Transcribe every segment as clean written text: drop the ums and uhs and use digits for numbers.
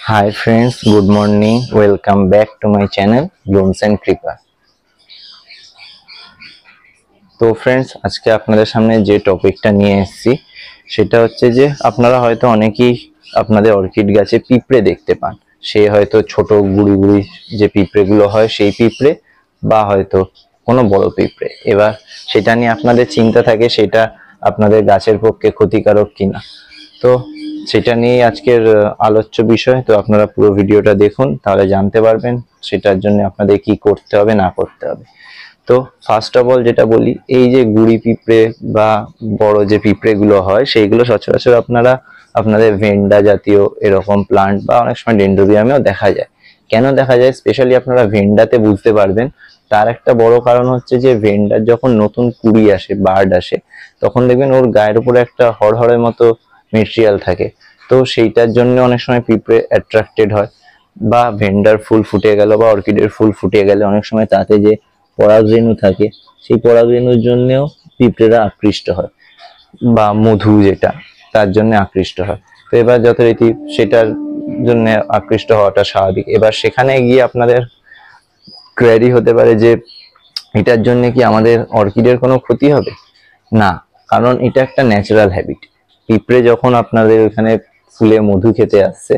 Hi friends, good morning. Welcome back to my channel Blooms and Creeper. তো friends, আজকে আপনাদের সামনে যে টপিকটা নিয়ে এসেছি সেটা হচ্ছে যে আপনারা হয়তো অনেকেই আপনাদের অর্কিড গাছে পিঁপড়ে দেখতে পান। সে হয়তো ছোট গুড়ি গুড়ি যে পিঁপড়েগুলো হয় সেই পিঁপড়ে, বা হয়তো কোনো বড় পিঁপড়ে। এবার সেটা নিয়ে আপনাদের চিন্তা থাকে সেটা আপনাদের গাছের পক্ষে ক্ষতিকারক কিনা। তো সেটা নিয়ে আজকের আলোচ্য বিষয়। তো আপনারা পুরো ভিডিওটা দেখুন, তাহলে জানতে পারবেন সেটার জন্য আপনাদের কি করতে হবে না করতে হবে। তো ফার্স্ট অফ অল যেটা বলি, এই যে গুড়ি পিঁপড়ে বা বড় যে পিঁপড়ে গুলো হয় সেইগুলো সচরাচর আপনারা আপনাদের ভেন্ডা জাতীয় এরকম প্লান্ট বা অনেক সময় ডেন্ড্রোবিয়ামেও দেখা যায়। কেন দেখা যায় স্পেশালি আপনারা ভেন্ডাতে বুঝতে পারবেন, তার একটা বড় কারণ হচ্ছে যে ভেন্ডার যখন নতুন কুড়ি আসে, বার্ড আসে, তখন দেখবেন ওর গায়ের উপরে একটা হড়হড়ের মতো মেটেরিয়াল থাকে। তো সেইটার জন্য অনেক সময় পিঁপড়ে অ্যাট্রাক্টেড হয়। বা ভেন্ডার ফুল ফুটে গেল বা অর্কিডের ফুল ফুটে গেলে অনেক সময় তাতে যে পরাগরেণু থাকে সেই পরাগরেণুর জন্যও পিঁপড়েরা আকৃষ্ট হয়, বা মধু যেটা তার জন্য আকৃষ্ট হয়। তো এবার যথারীতি সেটার জন্য আকৃষ্ট হওয়াটা স্বাভাবিক। এবার সেখানে গিয়ে আপনাদের কোয়েরি হতে পারে যে এটার জন্য কি আমাদের অর্কিডের কোনো ক্ষতি হবে? না, কারণ এটা একটা ন্যাচারাল হ্যাবিট। পিঁপড়ে যখন আপনাদের ওখানে ফুলে মধু খেতে আসছে,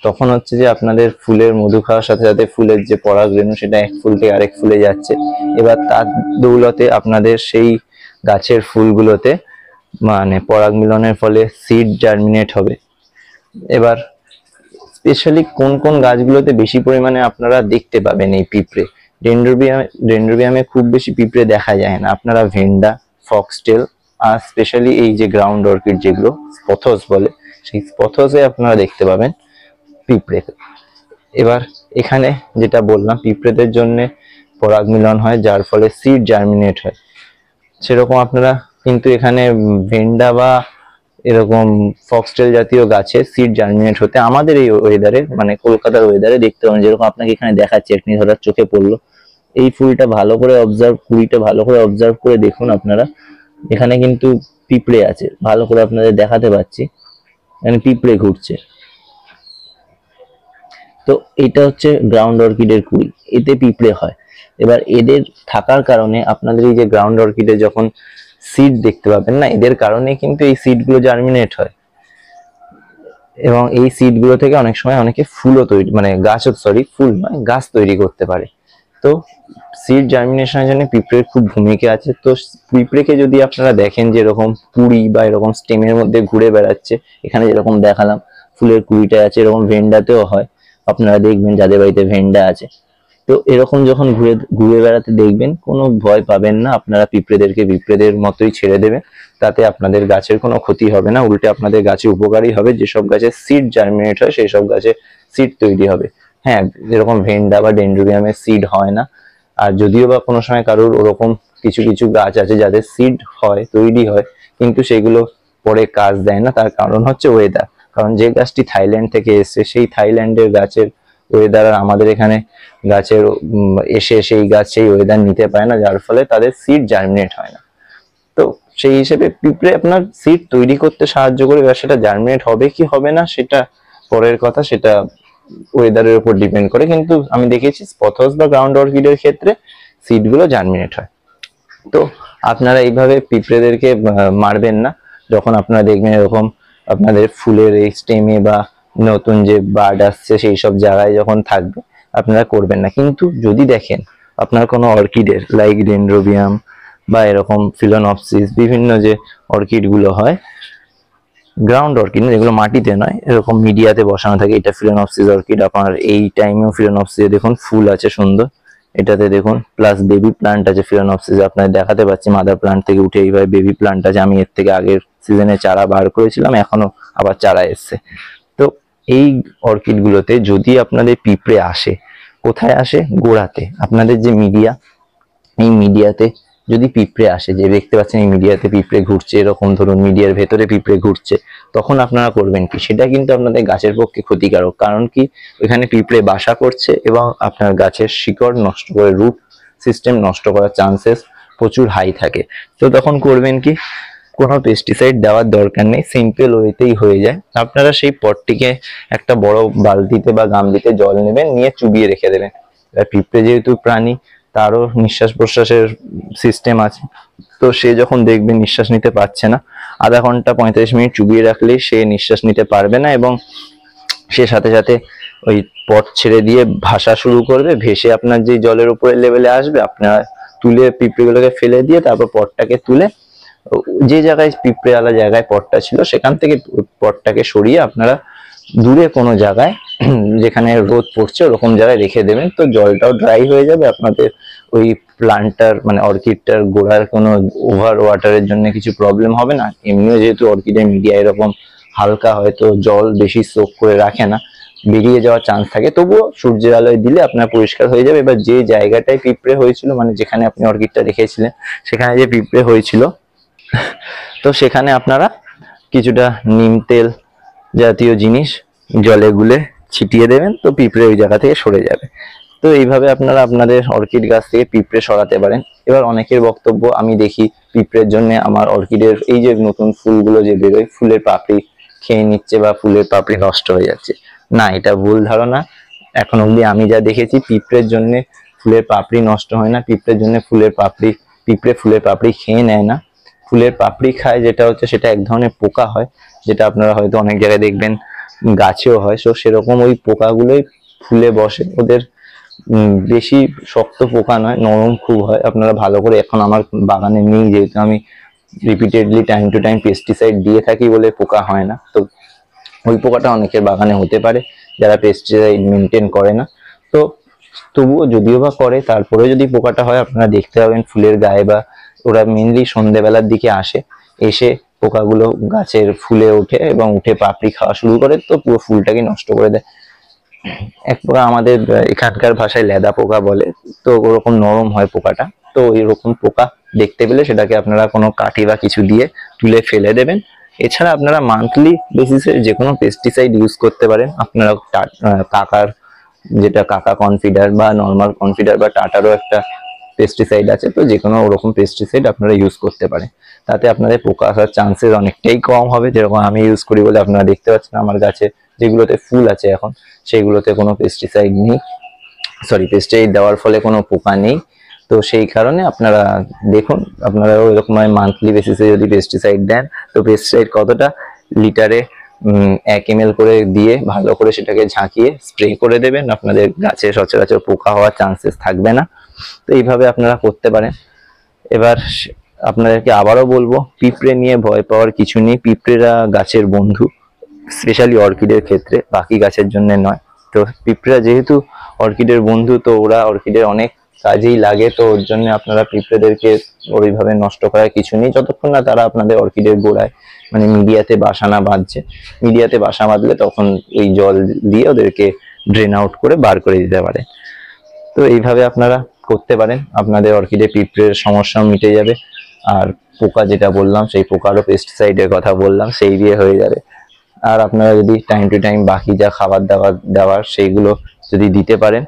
তখন হচ্ছে যে আপনাদের ফুলের মধু খাওয়ার সাথে সাথে ফুলের যে পরাগরেণু সেটা এক ফুল থেকে আরেক ফুলে যাচ্ছে। এবার তার দৌলতে আপনাদের সেই গাছের ফুলগুলোতে মানে পরাগ মিলনের ফলে সিড জার্মিনেট হবে। এবার স্পেশালি কোন কোন গাছগুলোতে বেশি পরিমাণে আপনারা দেখতে পাবেন এই পিঁপড়ে? ডেন্ড্রোবিয়ামে খুব বেশি পিঁপড়ে দেখা যায় না। আপনারা ভেন্ডা, ফক্সটেল আর স্পেশালি এই যে গ্রাউন্ড অর্কিড যেগুলো স্পথস বলে, সেই স্পথসে আপনারা দেখতে পাবেন পিঁপড়ে। এবার এখানে যেটা বললাম, পিঁপড়েদের জন্য পরাগ মিলন হয় যার ফলে সিড জার্মিনেট হয়। সেরকম আপনারা কিন্তু এখানে ভেন্ডা বা এরকম ফক্সটেল জাতীয় গাছে সিড জার্মিনেট হতে আমাদের এই ওয়েদারে, মানে কলকাতার ওয়েদারে দেখতে পাবেন। যেরকম আপনাকে এখানে দেখাচ্ছি, এখনি হঠাৎ চোখে পড়লো এই ফুলটা, ভালো করে অবজার্ভ, কুড়িটা ভালো করে অবজার্ভ করে দেখুন আপনারা। এখানে কিন্তু পিঁপড়ে আছে, ভালো করে আপনাদের দেখাতে পাচ্ছি, এখানে পিঁপড়ে ঘুরছে। তো এটা হচ্ছে গ্রাউন্ড অর্কিডের কুড়ি, এতে পিঁপড়ে হয়। এবার এদের থাকার কারণে আপনাদের এই যে গ্রাউন্ড অর্কিডে যখন সিড দেখতে পাবেন না, এদের কারণে কিন্তু এই সিডগুলো জার্মিনেট হয়। এবং এই সিডগুলো থেকে অনেক সময় অনেকে ফুলও তৈরি, মানে গাছও, সরি ফুল নয়, গাছ তৈরি করতে পারে। তো সিড জার্মিনেশনের জন্য পিঁপড়ের খুব ভূমিকা আছে। তো পিঁপড়েকে যদি আপনারা দেখেন যে এরকম কুড়ি বা এরকম স্টেমের মধ্যে ঘুরে বেড়াচ্ছে, এখানে যেরকম দেখালাম ফুলের কুড়িটা আছে, এরকম ভেন্ডাতেও হয়। আপনারা দেখবেন যাদের বাড়িতে ভেন্ডা আছে, তো এরকম যখন ঘুরে ঘুরে বেড়াতে দেখবেন, কোনো ভয় পাবেন না। আপনারা পিঁপড়েদেরকে পিঁপড়েদের মতোই ছেড়ে দেবেন, তাতে আপনাদের গাছের কোনো ক্ষতি হবে না, উল্টে আপনাদের গাছে উপকারী হবে। যেসব গাছে সিড জার্মিনেট হয় সেই সব গাছে সিড তৈরি হবে। হ্যাঁ, যেরকম ভেন্ডা বা ডেন্ড্রোবিয়ামের সিড হয় না। আর যদিও বা কোনো সময় কারোর ওরকম কিছু কিছু গাছ আছে যাদের সিড হয়, তৈরি হয়, কিন্তু সেগুলো পরে কাজ দেয় না। তার কারণ হচ্ছে ওয়েদার। কারণ যে গাছটি থাইল্যান্ড থেকে এসছে, সেই থাইল্যান্ডের গাছের ওয়েদার আর আমাদের এখানে গাছের এসে সেই গাছ সেই ওয়েদার নিতে পারে না, যার ফলে তাদের সিড জার্মিনেট হয় না। তো সেই হিসেবে পিঁপড়ে আপনার সিড তৈরি করতে সাহায্য করে। এবার সেটা জার্মিনেট হবে কি হবে না সেটা পরের কথা, সেটা ওয়েদারের উপর ডিপেন্ড করে। কিন্তু আমি দেখেছি স্পথস বা গ্রাউন্ড অর্কিডের ক্ষেত্রে সিডগুলো জার্মিনেট হয়। তো আপনারা এইভাবে পিঁপড়েদেরকে মারবেন না। যখন আপনারা দেখবেন এরকম আপনাদের ফুলের এই স্টেমে বা নতুন যে বার্ড আসছে সেই সব জায়গায় যখন থাকবে, আপনারা করবেন না। কিন্তু যদি দেখেন আপনার কোনো অর্কিডের, লাইক ডেন্ড্রোবিয়াম বা এরকম ফিলোনপসিস, বিভিন্ন যে অর্কিড গুলো হয়, গ্রাউন্ড অর্কিড যেগুলো মাটিতে নয়, এরকম মিডিয়াতে বসানো থাকে, এটা ফিলোনপসিস অর্কিড। আপনার এই টাইমেও ফিলোনপসিসে দেখুন ফুল আছে সুন্দর, এটাতে দেখুন, প্লাস বেবি প্লান্ট আছে ফিলোনপসিস। আপনাদের দেখাতে পাচ্ছি মাদার প্লান্ট থেকে উঠে এইভাবে বেবি প্লান্ট আছে। আমি এর থেকে আগের সিজনে চারা বার করেছিলাম, এখনো আবার চারা এসছে। তো এই অর্কিড গুলোতে যদি আপনাদের পিঁপড়ে আসে, কোথায় আসে? গোড়াতে। আপনাদের যে মিডিয়া, এই মিডিয়াতে যদি পিঁপড়ে আসে, যে দেখতে পাচ্ছেন এই মিডিয়াতে পিঁপড়ে ঘুরছে, এরকম ধরুন মিডিয়ার ভেতরে পিঁপড়ে ঘুরছে, তখন আপনারা করবেন কি? সেটা কিন্তু আপনাদের গাছের পক্ষে ক্ষতিকারক। কারণ কি, ওইখানে পিঁপড়ে বাসা করছে এবং আপনার গাছের শিকড় নষ্ট করে, রুট সিস্টেম নষ্ট করার চান্সেস প্রচুর হাই থাকে। তো তখন করবেন কি? কোনো পেস্টিসাইড দেওয়ার দরকার নেই, সিম্পল ওয়েতেই হয়ে যায়। আপনারা সেই পটটিকে একটা বড় বালতিতে বা গামলিতে জল নেবেন, নিয়ে চুবিয়ে রেখে দেবেন। এবার পিঁপড়ে যেহেতু প্রাণী, তারও নিঃশ্বাস প্রশ্বাসের সিস্টেম আছে, তো সে যখন দেখবে নিঃশ্বাস নিতে পারছে না, আধা ঘন্টা 45 মিনিট চুবিয়ে রাখলেই সে নিঃশ্বাস নিতে পারবে না, এবং সে সাথে সাথে ওই পট ছেড়ে দিয়ে ভাসা শুরু করবে। ভেসে আপনার যে জলের উপরের লেভেলে আসবে, আপনার তুলে পিঁপড়েগুলোকে ফেলে দিয়ে তারপর পটটাকে তুলে যে জায়গায় পিঁপড়ে আলা জায়গায় পটটা ছিল সেখান থেকে পটটাকে সরিয়ে আপনারা দূরে কোনো জায়গায় যেখানে রোদ পড়ছে ওরকম জায়গায় রেখে দেবেন। তো জলটাও ড্রাই হয়ে যাবে, আপনাদের ওই প্লান্টটার মানে অর্কিডটার গোড়ার কোনো ওভার ওয়াটারের জন্য কিছু প্রবলেম হবে না। এমনিও যেহেতু অর্কিডের মিডিয়া এরকম হালকা, হয়তো জল বেশি সোক করে রাখে না, বেরিয়ে যাওয়ার চান্স থাকে, তবুও সূর্যের আলোয় দিলে আপনার পরিষ্কার হয়ে যাবে। এবার যে জায়গাটায় পিঁপড়ে হয়েছিল, মানে যেখানে আপনি অর্কিডটা রেখেছিলেন সেখানে যে পিঁপড়ে হয়েছিল, তো সেখানে আপনারা কিছুটা নিম তেল জাতীয় জিনিস জলে গুলে ছিটিয়ে দেবেন, তো পিঁপড়ে ওই জায়গা থেকে সরে যাবে। তো এইভাবে আপনারা আপনাদের অর্কিড গাছ থেকে পিঁপড়ে সরাতে পারেন। এবার অনেকের বক্তব্য আমি দেখি, পিঁপড়ের জন্য আমার অর্কিডের এই যে নতুন ফুলগুলো যে বেরোয়, ফুলের পাপড়ি খেয়ে নিচ্ছে বা ফুলের পাপড়ি নষ্ট হয়ে যাচ্ছে। না, এটা ভুল ধারণা। এখন অবধি আমি যা দেখেছি, পিঁপড়ের জন্য ফুলের পাপড়ি নষ্ট হয় না। পিঁপড়ের জন্য পিঁপড়ে ফুলের পাপড়ি খেয়ে নেয় না, ফুলের পাপড়ি খায় যেটা হচ্ছে, সেটা এক ধরনের পোকা হয়, যেটা আপনারা হয়তো অনেক জায়গায় দেখবেন গাছেও হয়। তো সেরকম ওই পোকাগুলোই ফুলে বসে, ওদের বেশি শক্ত পোকা নয়, নরম খুব হয়। আপনারা ভালো করে, এখন আমার বাগানে নেই যেহেতু আমি repeatedly time to time pesticide দিয়ে থাকি বলে পোকা হয় না, তো ওই পোকাটা অনেকের বাগানে হতে পারে যারা পেস্টিসাইড মেনটেন করে না। তো তবুও যদিও বা করে, তারপরে যদি পোকাটা হয় আপনারা দেখতে পাবেন ফুলের গায়ে, বা ওরা মেনলি সন্ধ্যেবেলার দিকে আসে, এসে পোকাগুলো গাছের ফুলে ওঠে এবং উঠে পাপড়ি খাওয়া শুরু করে, তো পুরো ফুলটাকে নষ্ট করে দেয়। এক প্রকার আমাদের এখানকার ভাষায় লেদা পোকা বলে, তো ওরকম নরম হয় পোকাটা। তো এরকম পোকা দেখতে পেলে সেটাকে আপনারা কোনো কাঠি বা কিছু দিয়ে তুলে ফেলে দেবেন। এছাড়া আপনারা মান্থলি বেসিসে যে কোনো পেস্টিসাইড ইউজ করতে পারেন। আপনারা কাকার, যেটা কাকা কনফিডার বা নর্মাল কনফিডার বা টাটারও একটা পেস্টিসাইড আছে, তো যে কোনো ওরকম পেস্টিসাইড আপনারা ইউজ করতে পারেন। তাতে আপনাদের পোকা আসার চান্সেস অনেকটাই কম হবে। যেরকম আমি ইউজ করি বলে আপনারা দেখতে পাচ্ছেন আমার গাছে যেগুলোতে ফুল আছে এখন, সেগুলোতে কোনো পেস্টিসাইড নেই, পেস্টিসাইড দেওয়ার ফলে কোনো পোকা নেই। তো সেই কারণে আপনারা দেখুন, আপনারা এরকম মান্থলি বেসিসে যদি পেস্টিসাইড দেন, তো পেস্টিসাইড কতটা, লিটারে 1 ml করে দিয়ে ভালো করে সেটাকে ঝাঁকিয়ে স্প্রে করে দেবেন, আপনাদের গাছে সচরাচর পোকা হওয়ার চান্সেস থাকবে না। তো এইভাবে আপনারা করতে পারেন। এবার আপনাদেরকে আবারও বলবো, পিঁপড়ে নিয়ে ভয় পাওয়ার কিছু নেই। পিঁপড়েরা গাছের বন্ধু, স্পেশালি অর্কিডের ক্ষেত্রে, বাকি গাছের জন্য নয়। তো পিঁপড়েরা যেহেতু অর্কিডের বন্ধু, তো ওরা অর্কিডের অনেক কাজেই লাগে, তো ওর জন্য আপনারা পিঁপড়েদেরকে ওইভাবে নষ্ট করার কিছু নেই, যতক্ষণ না তারা আপনাদের অর্কিডের গোড়ায় মানে মিডিয়াতে বাসা না বাঁধছে। মিডিয়াতে বাসা বাঁধলে তখন ওই জল দিয়ে ওদেরকে ড্রেন আউট করে বার করে দিতে পারে। তো এইভাবে আপনারা করতে পারেন, আপনাদের অর্কিডে পিঁপড়ের সমস্যাও মিটে যাবে। আর পোকা যেটা বললাম, সেই পোকারও পেস্টিসাইডের কথা বললাম, সেই দিয়ে হয়ে যাবে। আর আপনারা যদি টাইম টু টাইম বাকি যা খাবার দাবার দেওয়ার সেইগুলো যদি দিতে পারেন,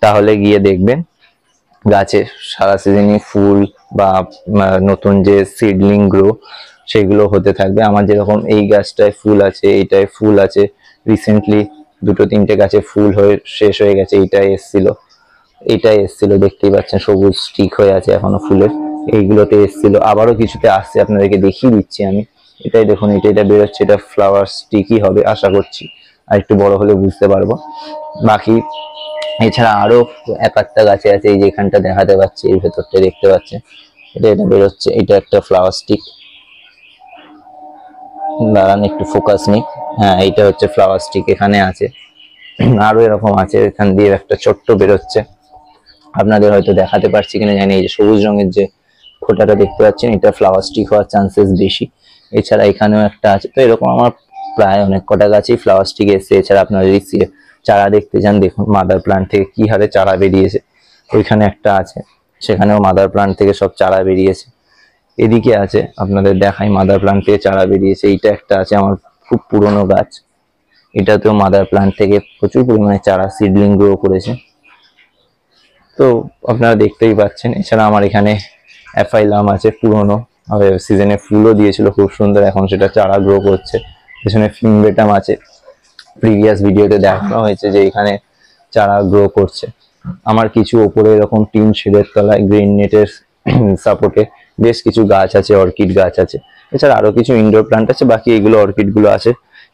তাহলে গিয়ে দেখবেন গাছে সারা সিজনই ফুল বা নতুন যে সিডলিং গ্রো সেগুলো হতে থাকবে। আমার যেরকম এই গাছটায় ফুল আছে, এইটায় ফুল আছে, রিসেন্টলি 2-3টে গাছে ফুল হয়ে শেষ হয়ে গেছে, এইটাই এসছিল দেখতেই পাচ্ছেন, সবুজ স্টিক হয়ে আছে এখনো ফুলের। এইগুলোতে এসছিল, আবারও কিছুতে আসছে, আপনাদেরকে দেখিয়ে দিচ্ছি আমি। এটাই দেখুন, এটা বেরোচ্ছে, এটা ফ্লাওয়ার স্টিকই হবে আশা করছি, আর একটু বড় হলে বুঝতে পারবো। বাকি এছাড়া আরো একটা গাছে আছে, এই যে এখানটা দেখাতে পাচ্ছি, এই ভেতরটা দেখতে পাচ্ছেন, এটা বেরোচ্ছে, এটা একটা ফ্লাওয়ার স্টিক। দাঁড়ান একটু ফোকাস নিক, হ্যাঁ এইটা হচ্ছে ফ্লাওয়ার স্টিক, এখানে আছে। আরো এরকম আছে, এখান দিয়ে একটা ছোট্ট বেরোচ্ছে, আপনাদের হয়তো দেখাতে পারছি কিনা জানি। এই যে সবুজ রঙের যে ফোঁটাটা দেখতে পাচ্ছেন, এটা ফ্লাওয়ার স্টিক হওয়ার চান্সেস বেশি। এছাড়া এখানেও একটা আছে। তো এরকম আমার প্রায় অনেক কটা গাছেই ফ্লাওয়ার স্টিক এসছে। এছাড়া আপনারা যদি চারা দেখতে চান, দেখুন মাদার প্লান্ট থেকে কি হারে চারা বেরিয়েছে। ওইখানে একটা আছে, সেখানেও মাদার প্লান্ট থেকে সব চারা বেরিয়েছে। এদিকে আছে, আপনাদের দেখাই, মাদার প্লান্ট থেকে চারা বেরিয়েছে। এইটা একটা আছে আমার খুব পুরনো গাছ, এটাতেও মাদার প্লান্ট থেকে প্রচুর পরিমাণে চারা সিডলিং গ্রো করেছে। তো আপনারা দেখতেই পাচ্ছেন। এছাড়া আমার এখানে অ্যাফাইলাম আছে পুরনো, সিজনে ফুলও দিয়েছিল খুব সুন্দর, এখন সেটা চারা গ্রো করছে। পেছনে ফিমবেটাম আছে, প্রিভিয়াস ভিডিওতে দেখানো হয়েছে যে এখানে চারা গ্রো করছে। আমার কিছু ওপরে এরকম টিন শেডের তলায় গ্রিন নেটের সাপোর্টে বেশ কিছু গাছ আছে, অর্কিড গাছ আছে। এছাড়া আরো কিছু ইনডোর প্লান্ট আছে, বাকি এইগুলো অর্কিড গুলো আছে।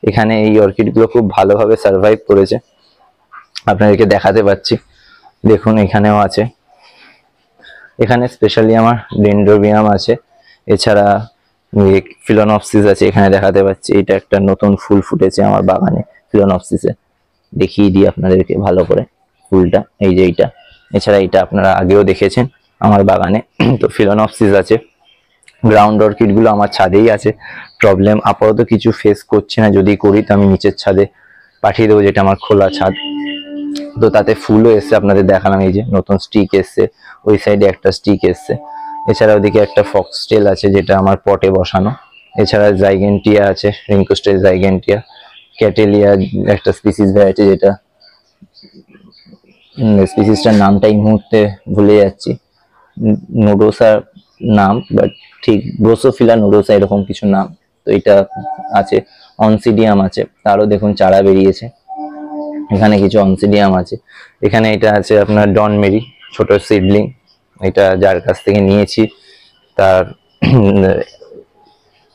এখানে এই অর্কিড গুলো খুব ভালোভাবে সার্ভাইভ করেছে, আপনাদেরকে দেখাতে পাচ্ছি। দেখুন এখানেও আছে, এখানে স্পেশালি আমার ডেন্ড্রোবিয়াম আছে, এছাড়া ফিলোনপসিস আছে, এখানে দেখাতে পাচ্ছি। এটা একটা নতুন ফুল ফুটেছে আমার বাগানে ফিলোনপসিসে, দেখিয়ে দিই আপনাদেরকে ভালো করে ফুলটা, এই যে এইটা। এছাড়া এটা আপনারা আগেও দেখেছেন আমার বাগানে। তো ফিলোনপসিস আছে। গ্রাউন্ড অর্কিড গুলো আমার ছাদেই আছে, প্রবলেম আপাতত কিছু ফেস করছি না, যদি করি তো আমি নিচের ছাদে পাঠিয়ে দেবো, যেটা আমার খোলা ছাদ। তো তাতে ফুলও এসছে, আপনাদের দেখালাম, এই যে নতুন স্টিক এসছে, ওই সাইডে একটা স্টিক এসছে। এছাড়া ওদিকে একটা ফক্সটেল আছে যেটা আমার পটে বসানো। এছাড়া জাইগেন্টিয়া আছে, রিঙ্কোস্টেল জাইগেন্টিয়া, ক্যাটেলিয়া একটা স্পিসিস ভ্যারাইটি, যেটা স্পিসিসটার নামটা এই মুহূর্তে ভুলে যাচ্ছি, নোডোসা নাম, বাট ঠিক ব্রোসোফিলা নোডোসা এরকম কিছু নাম। তো এটা আছে। অনসিডিয়াম আছে, তারও দেখুন চারা বেরিয়েছে। এখানে কিছু অনসিডিয়াম আছে। এখানে এটা আছে আপনার ডন মেরি, ছোট সিডলিং, এটা যার কাছ থেকে নিয়েছি তার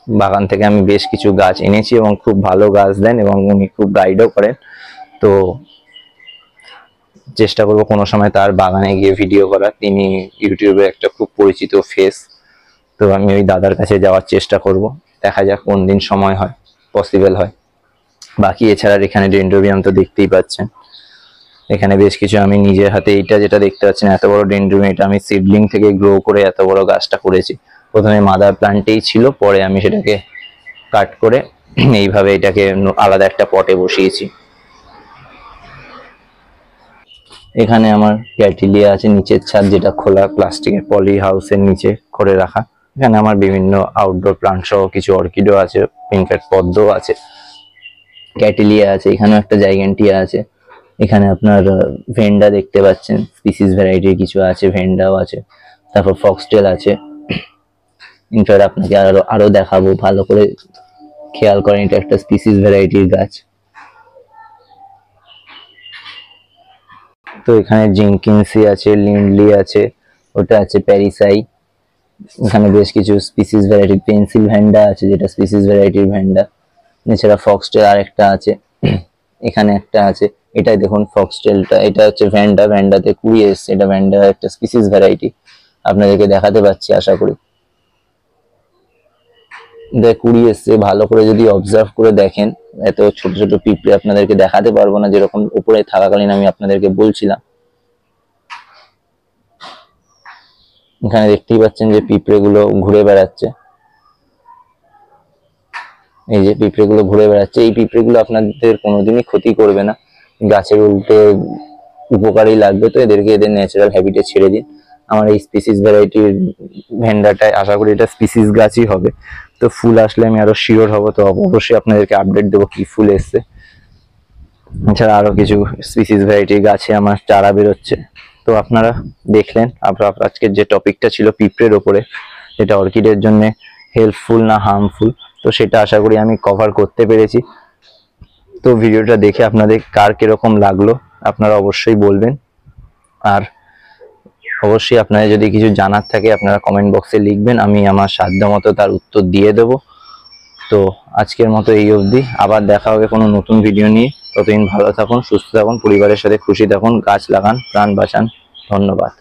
বাগান থেকে আমি বেশ কিছু গাছ এনেছি এবং খুব ভালো গাছ দেন এবং উনি খুব গাইডও করেন। তো চেষ্টা করবো কোনো সময় তার বাগানে গিয়ে ভিডিও করার, তিনি ইউটিউবে একটা খুব পরিচিত ফেস। তো আমি ওই দাদার কাছে যাওয়ার চেষ্টা করব, দেখা যাক কোন দিন সময় হয়, পসিবল হয়। বাকি এছাড়া এখানে ডেন্ড্রোবিয়াম তো দেখতেই পাচ্ছেন, এখানে বেশ কিছু আমি নিজের হাতে, এইটা যেটা দেখতে পাচ্ছেন এত বড় ডেন্ড্রোবিয়াম, এটা আমি সিডলিং থেকে গ্রো করে এত বড় গাছটা করেছি। প্রথমে মাদার প্লান্টেই ছিল, পরে আমি সেটাকে কাট করে এইভাবে এটাকে আলাদা একটা পটে বসিয়েছি। এখানে আমার ক্যাটিলিয়া আছে, নিচের ছাদ যেটা খোলা প্লাস্টিকের পলি হাউসের নিচে করে রাখা। এখানে আমার বিভিন্ন আউটডোর প্লান্ট সহ কিছু অর্কিডও আছে, পিঙ্কেট পদ্মও আছে, ক্যাটিলিয়া আছে, এখানেও একটা জাইগেন্টিয়া আছে। এখানে আপনার ভেন্ডা দেখতে পাচ্ছেন, স্পিসিস ভ্যারাইটির কিছু আছে, ভেন্ডাও আছে। তারপর ফক্সটেল আছে। ইনফ্যাক্ট আপনাকে আরো দেখাবো, ভালো করে খেয়াল করেন, এটা একটা স্পিসিস ভ্যারাইটির গাছ। তো এখানে জিঙ্কিন্সি আছে, লিন্ডলি আছে, ওটা আছে প্যারিসাই। এখানে বেশ কিছু স্পিসিস ভ্যারাইটির, পেন্সিল ভ্যান্ডা আছে যেটা স্পিসিস ভ্যারাইটির ভ্যান্ডা। এছাড়া ফক্সটেল আরেকটা আছে, এখানে একটা আছে, এটাই দেখুন ফক্সটেলটা, এটা হচ্ছে ভ্যান্ডা, ভ্যান্ডাতে কুড়ি এসছে, এটা ভ্যান্ডা একটা স্পিসিস ভ্যারাইটি, আপনাদেরকে দেখাতে পাচ্ছি আশা করি। কুড়ি এসছে, ভালো করে যদি অবজার্ভ করে দেখেন, এত ছোট ছোট পিঁপড়ে আপনাদেরকে দেখাতে পারবো না, যেরকম উপরে থাকাকালীন আমি আপনাদেরকে বলছিলাম। এখানে দেখতেই পাচ্ছেন যে পিঁপড়ে গুলো ঘুরে বেড়াচ্ছে, এই যে পিঁপড়ে গুলো ঘুরে বেড়াচ্ছে। এই পিঁপড়ে গুলো আপনাদের কোনোদিনই ক্ষতি করবে না, গাছের উল্টে উপকারী লাগবে। তো এদেরকে এদের ন্যাচারাল হ্যাবিটে ছেড়ে দিন। আমার এই স্পিসিস ভ্যারাইটির ভেন্ডাটায় আশা করি এটা স্পিসিস গাছই হবে। তো ফুল আসলে আমি আরো শিওর হব, তো অবশ্যই আপনাদেরকে আপডেট দেবো কি ফুল এসছে। এছাড়া আরো কিছু স্পিসিস ভ্যারাইটির গাছে আমার চারা বেরোচ্ছে। তো আপনারা দেখলেন আজকের যে টপিকটা ছিল পিঁপড়ের ওপরে, যেটা অর্কিডের জন্য হেল্পফুল না হার্মফুল, তো সেটা আশা করি আমি কভার করতে পেরেছি। তো ভিডিওটা দেখে আপনাদের কার কিরকম লাগলো আপনারা অবশ্যই বলবেন, আর অবশ্যই আপনাদের যদি কিছু জানার থাকে আপনারা কমেন্ট বক্সে লিখবেন, আমি আমার সাধ্যমতো তার উত্তর দিয়ে দেব। তো আজকের মতো এই অবধি, আবার দেখা হবে কোনো নতুন ভিডিও নিয়ে। ততদিন ভালো থাকুন, সুস্থ থাকুন, পরিবারের সাথে খুশি থাকুন, গাছ লাগান, প্রাণ বাঁচান। ধন্যবাদ।